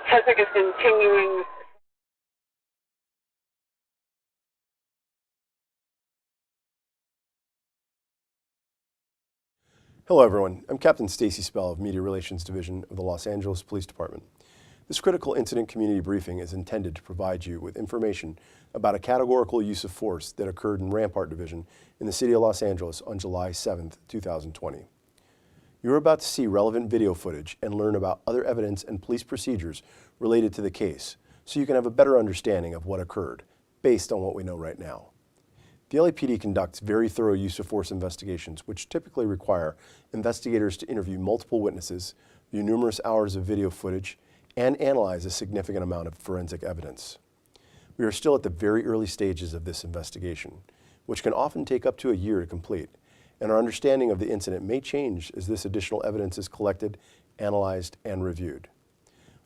Suspect is continuing. Hello everyone, I'm Captain Stacy Spell of Media Relations Division of the Los Angeles Police Department. This critical incident community briefing is intended to provide you with information about a categorical use of force that occurred in Rampart Division in the city of Los Angeles on July 7, 2020. You are about to see relevant video footage and learn about other evidence and police procedures related to the case, so you can have a better understanding of what occurred, based on what we know right now. The LAPD conducts very thorough use of force investigations, which typically require investigators to interview multiple witnesses, view numerous hours of video footage, and analyze a significant amount of forensic evidence. We are still at the very early stages of this investigation, which can often take up to a year to complete, and our understanding of the incident may change as this additional evidence is collected, analyzed, and reviewed.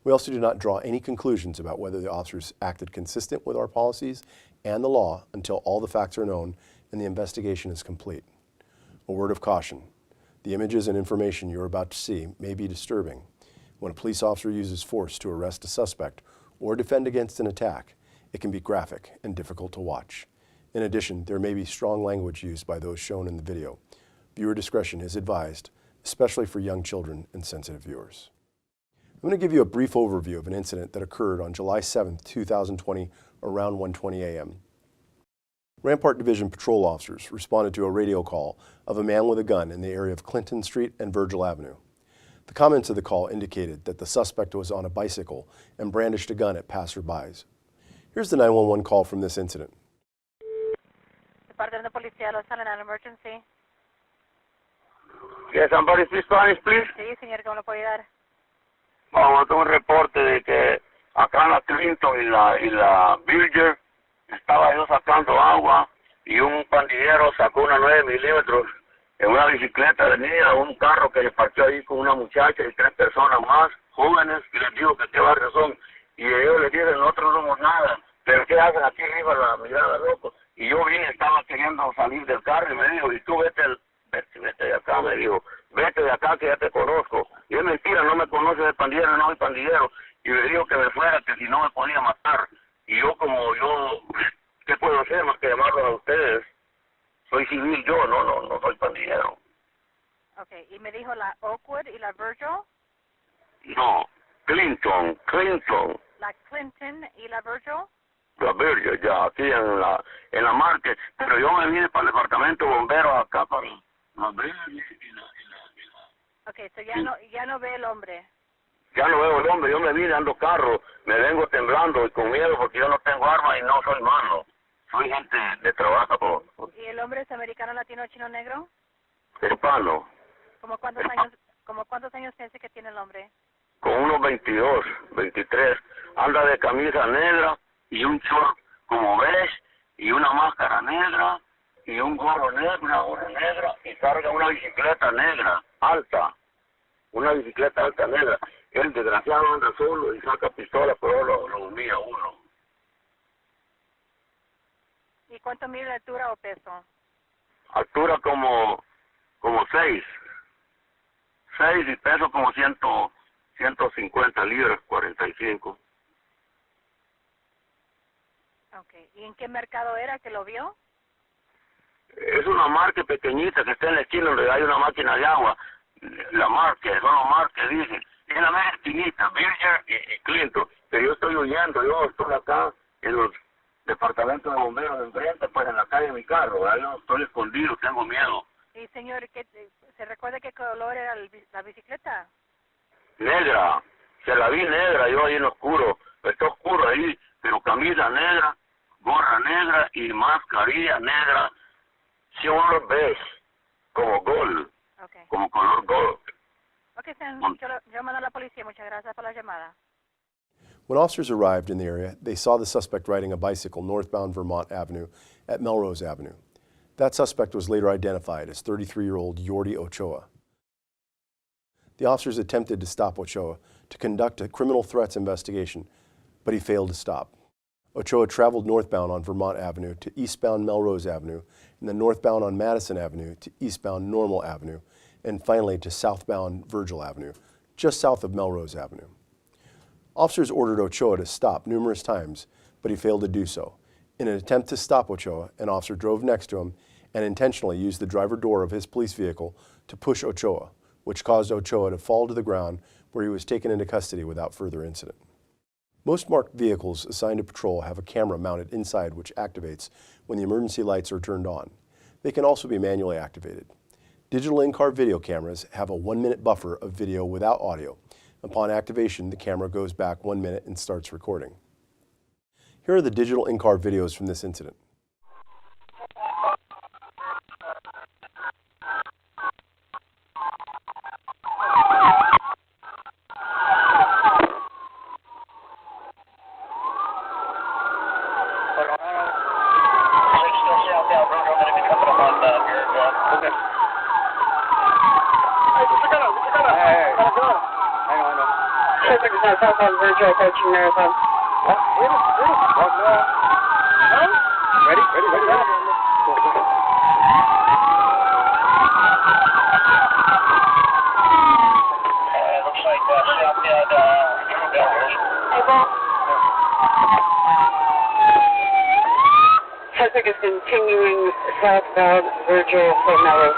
We also do not draw any conclusions about whether the officers acted consistent with our policies and the law until all the facts are known and the investigation is complete. A word of caution: the images and information you are about to see may be disturbing. When a police officer uses force to arrest a suspect or defend against an attack, it can be graphic and difficult to watch. In addition, there may be strong language used by those shown in the video. Viewer discretion is advised, especially for young children and sensitive viewers. I'm going to give you a brief overview of an incident that occurred on July 7, 2020, around 1:20 a.m. Rampart Division patrol officers responded to a radio call of a man with a gun in the area of Clinton Street and Virgil Avenue. The comments of the call indicated that the suspect was on a bicycle and brandished a gun at passerbys. Here's the 911 call from this incident. Department de Policía, Los Ángeles, an emergency. Yes, somebody speak Spanish, please. Sí, señor, ¿cómo le puedo ayudar? Vamos, tengo un reporte de que acá en la Clinton y la Virgin estaba yo sacando agua y un pandillero sacó una 9 milímetros en una bicicleta de niña, un carro que se partió ahí con una muchacha y 3 personas más, jóvenes, y les digo que qué barrios son. Y ellos les dicen, nosotros no somos nada, pero ¿qué hacen aquí arriba la mirada, loco? Y yo vine, estaba queriendo salir del carro y me dijo, y tú vete de acá, me dijo, vete de acá que ya te conozco. Y es mentira, no me conoce de pandillero, no soy pandillero. Y me dijo que me fuera, que si no me podía matar. Y yo ¿qué puedo hacer más que llamarlos a ustedes? Soy civil yo, no soy pandillero. Ok, y me dijo la Oakwood y la Virgil. No, Clinton. La Clinton y la Virgil. La Virgin, ya, aquí en la Market. Pero yo me vine para el departamento de bomberos acá para la Virgin y la. Ok, so ya no ve el hombre. Ya no veo el hombre, yo me vine ando carro, me vengo temblando y con miedo porque yo no tengo arma y no soy malo. Soy gente de trabajo. ¿Y el hombre es americano, latino, chino, negro? Hispano. ¿Como cuántos años piensa que tiene el hombre? Con unos 22, 23. Anda de camisa negra y un short como beige y una máscara negra y un gorro negro, una gorra negra y carga una bicicleta negra, alta. Una bicicleta alta negra. El desgraciado anda solo y saca pistola, pero lo humilla uno. ¿Y cuánto mide de altura o peso? Altura como 6. 6 y peso como 150 libras, 45. Ok, ¿y en qué mercado era que lo vio? Es una marca pequeñita que está en la esquina donde hay una máquina de agua. La marca, son los marcas, dicen. Es la más esquinita, Virgin y Clinton. Pero yo estoy huyendo, yo estoy acá en los departamentos de bomberos de enfrente, pues en la calle de mi carro. ¿Verdad? Yo estoy escondido, tengo miedo. Y señor, ¿se recuerda qué color era la bicicleta? Negra, se la vi negra, yo ahí en oscuro. Está oscuro ahí, pero camisa negra, gorra negra y mascarilla negra. Short beige, como gold, okay. Como color gold. Ok, señor, yo mando a la policía. Muchas gracias por la llamada. When officers arrived in the area, they saw the suspect riding a bicycle northbound Vermont Avenue at Melrose Avenue. That suspect was later identified as 33-year-old Yordi Ochoa. The officers attempted to stop Ochoa to conduct a criminal threats investigation, but he failed to stop. Ochoa traveled northbound on Vermont Avenue to eastbound Melrose Avenue, and then northbound on Madison Avenue to eastbound Normal Avenue, and finally to southbound Virgil Avenue, just south of Melrose Avenue. Officers ordered Ochoa to stop numerous times, but he failed to do so. In an attempt to stop Ochoa, an officer drove next to him and intentionally used the driver door of his police vehicle to push Ochoa, which caused Ochoa to fall to the ground, where he was taken into custody without further incident. Most marked vehicles assigned to patrol have a camera mounted inside which activates when the emergency lights are turned on. They can also be manually activated. Digital in-car video cameras have a 1-minute buffer of video without audio. Upon activation, the camera goes back 1 minute and starts recording. Here are the digital in-car videos from this incident. Southbound Virgil approaching Marathon. Ready? Looks like southbound. Traffic is continuing southbound Virgil from Melrose.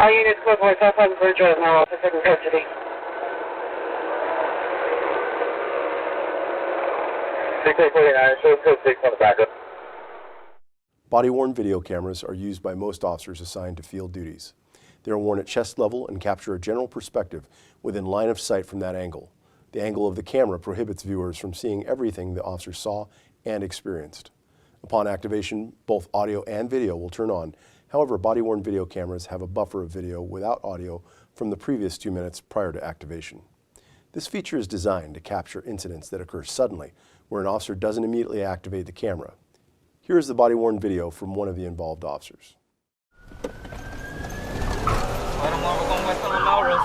All units code for southbound Virgil and Melrose, second custody. Body-worn video cameras are used by most officers assigned to field duties. They are worn at chest level and capture a general perspective within line of sight from that angle. The angle of the camera prohibits viewers from seeing everything the officer saw and experienced. Upon activation, both audio and video will turn on. However, body-worn video cameras have a buffer of video without audio from the previous 2 minutes prior to activation. This feature is designed to capture incidents that occur suddenly, where an officer doesn't immediately activate the camera. Here is the body-worn video from one of the involved officers. We're going west on the Melrose.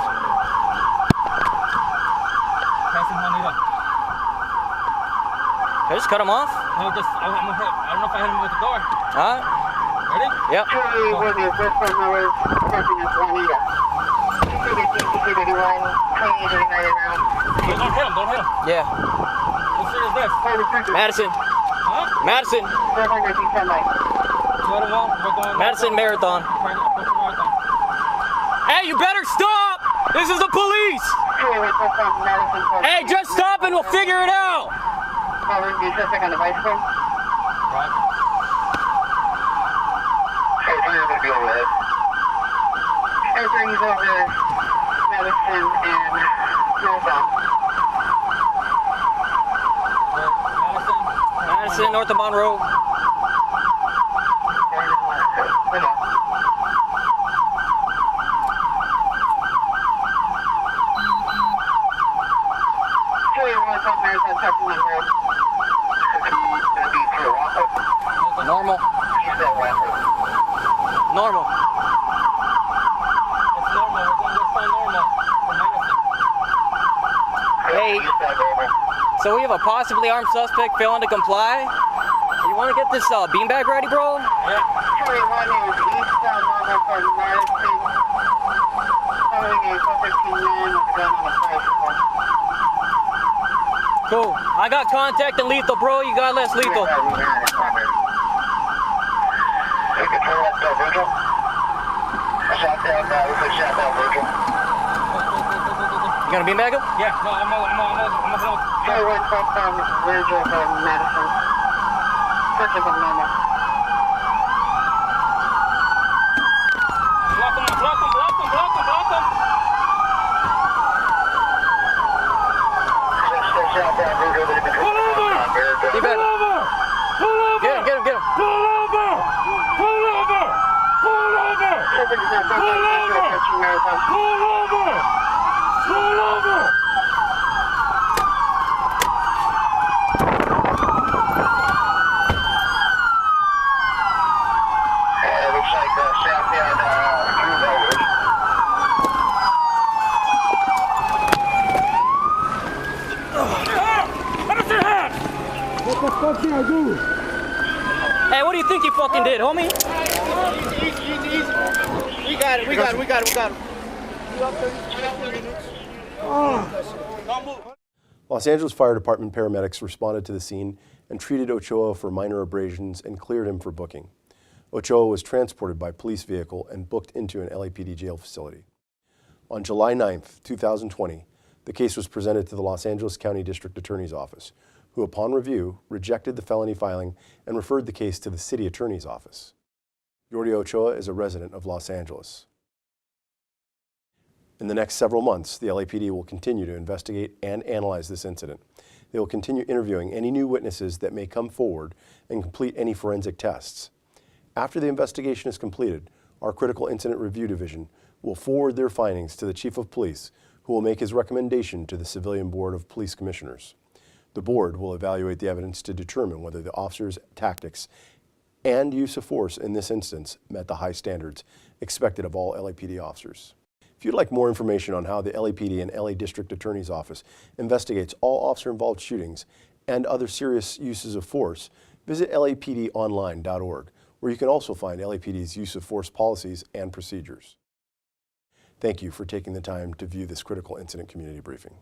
Passing Juanita. I just cut him off. No, I don't know if I hit him with the door. Alright. Ready? Yep. With your first from Melrose, crossing at Juanita. Don't hit him. Yeah. What street is this? Madison. Huh? Madison. Madison Marathon. Hey, you better stop! This is the police! Hey, just stop and we'll figure it out! Following the suspect on the bicycle. Right. Hey, we're going to be over there. Everything is over Madison and Marathon. Madison, north of Monroe. Normal. Normal. It's normal. We're going west on normal. From Madison. Hey, so we have a possibly armed suspect failing to comply. You want to get this beanbag ready, bro? Yeah. Cool. I got contact and lethal, bro. You got less lethal. You gonna beanbag him? Yeah. No, I'm gonna. Virgil from Madison. Searching for normal. Block him. Pull over! Get him. Looks like the fuck did I do? Hey, what do you think you fucking did, homie? Easy. We got it. Los Angeles Fire Department paramedics responded to the scene and treated Ochoa for minor abrasions and cleared him for booking. Ochoa was transported by police vehicle and booked into an LAPD jail facility. On July 9th, 2020, the case was presented to the Los Angeles County District Attorney's Office, who upon review rejected the felony filing and referred the case to the City Attorney's Office. Jordi Ochoa is a resident of Los Angeles. In the next several months, the LAPD will continue to investigate and analyze this incident. They will continue interviewing any new witnesses that may come forward and complete any forensic tests. After the investigation is completed, our Critical Incident Review Division will forward their findings to the Chief of Police, who will make his recommendation to the Civilian Board of Police Commissioners. The board will evaluate the evidence to determine whether the officer's tactics and use of force in this instance met the high standards expected of all LAPD officers. If you'd like more information on how the LAPD and LA District Attorney's Office investigates all officer-involved shootings and other serious uses of force, visit lapdonline.org, where you can also find LAPD's use of force policies and procedures. Thank you for taking the time to view this Critical Incident Community Briefing.